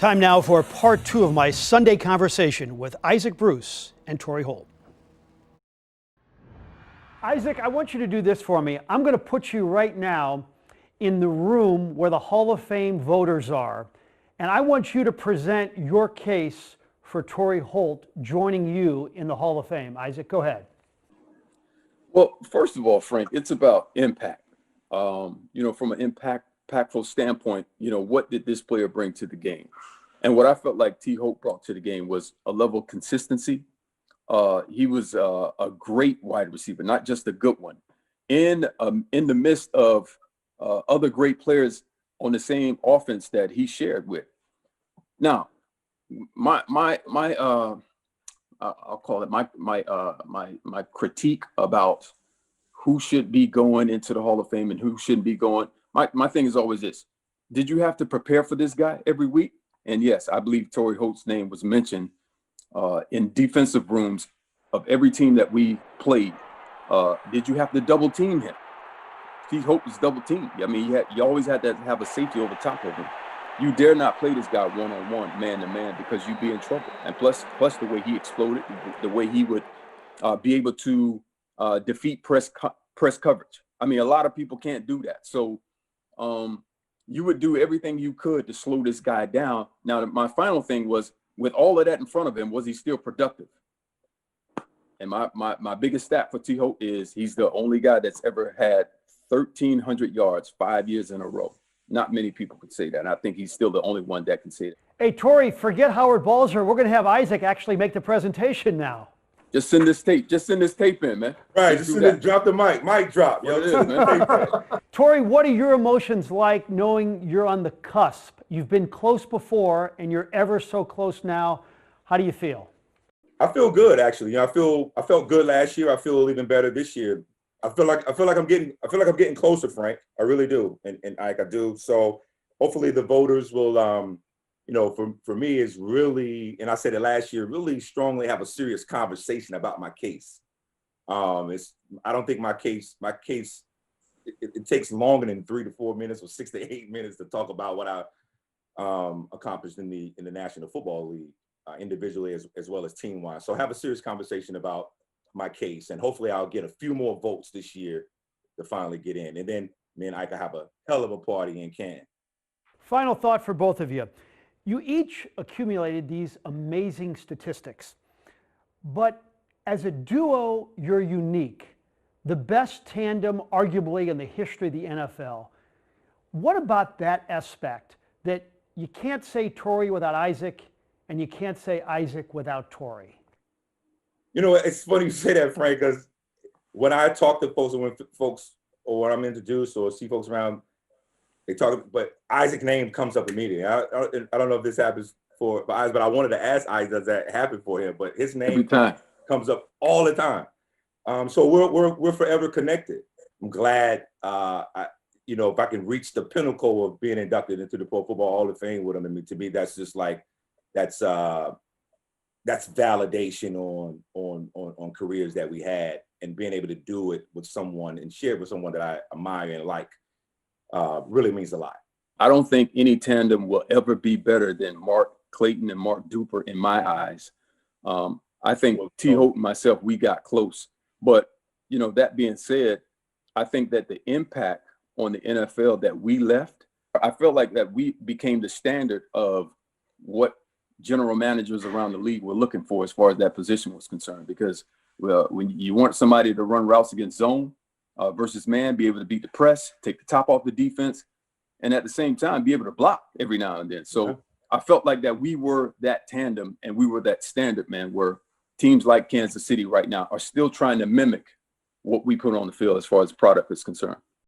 Time now for part two of my Sunday conversation with Isaac Bruce and Torry Holt. Isaac, I want you to do this for me. I'm going to put you right now in the room where the Hall of Fame voters are, and I want you to present your case for Torry Holt joining you in the Hall of Fame. Isaac, go ahead. Well, first of all, Frank, it's about impact. From an impactful standpoint, what did this player bring to the game? And what I felt like T. Holt brought to the game was a level of consistency. He was a great wide receiver, not just a good one. In the midst of other great players on the same offense that he shared with. Now, I'll call it my critique about who should be going into the Hall of Fame and who shouldn't be going. My thing is always this: did you have to prepare for this guy every week? And yes, I believe Torry Holt's name was mentioned in defensive rooms of every team that we played. Did you have to double team him? T. Holt was double teamed. I mean, you always had to have a safety over top of him. You dare not play this guy one-on-one, man-to-man, because you'd be in trouble. And plus the way he exploded, the way he would be able to defeat press coverage. I mean, a lot of people can't do that. So you would do everything you could to slow this guy down. Now, my final thing was, with all of that in front of him, was he still productive? And my biggest stat for T. Holt is he's the only guy that's ever had 1,300 yards 5 years in a row. Not many people could say that. And I think he's still the only one that can say that. Hey, Torry, forget Howard Balzer. We're going to have Isaac actually make the presentation now. Just send this tape in, man. Right, just drop the mic drop. Yo, it is, man. Torry, what are your emotions like knowing you're on the cusp? You've been close before and you're ever so close now. How do you feel? I feel good, actually. I felt good last year. I feel even better this year. I feel like I'm getting closer, Frank. I really do, and I do. So hopefully the voters will, for me is really, and I said it last year, really strongly have a serious conversation about my case. I don't think my case. It takes longer than 3 to 4 minutes or 6 to 8 minutes to talk about what I accomplished in the National Football League, individually as well as team wise. So have a serious conversation about my case, and hopefully I'll get a few more votes this year to finally get in, and then me and I can have a hell of a party in Cannes. Final thought for both of you. You each accumulated these amazing statistics, but as a duo, you're unique. The best tandem, arguably, in the history of the NFL. What about that aspect that you can't say Torry without Isaac, and you can't say Isaac without Torry? It's funny you say that, Frank, because when I talk to folks, or when I'm introduced or see folks around, they talk, but Isaac's name comes up immediately. I don't know if this happens for Isaac, but I wanted to ask Isaac, does that happen for him? But his name comes up all the time. So we're forever connected. I'm glad, if I can reach the pinnacle of being inducted into the Pro Football Hall of Fame with him. I mean, to me, that's just like, that's validation on careers that we had, and being able to do it with someone and share it with someone that I admire and like really means a lot. I don't think any tandem will ever be better than Mark Clayton and Mark Duper in my eyes. I think T. Holt and myself, we got close. But, that being said, I think that the impact on the NFL that we left, I felt like that we became the standard of what general managers around the league were looking for as far as that position was concerned. Because when you want somebody to run routes against zone versus man, be able to beat the press, take the top off the defense, and at the same time be able to block every now and then. So I felt like that we were that tandem, and we were that standard, man, where teams like Kansas City right now are still trying to mimic what we put on the field as far as the product is concerned.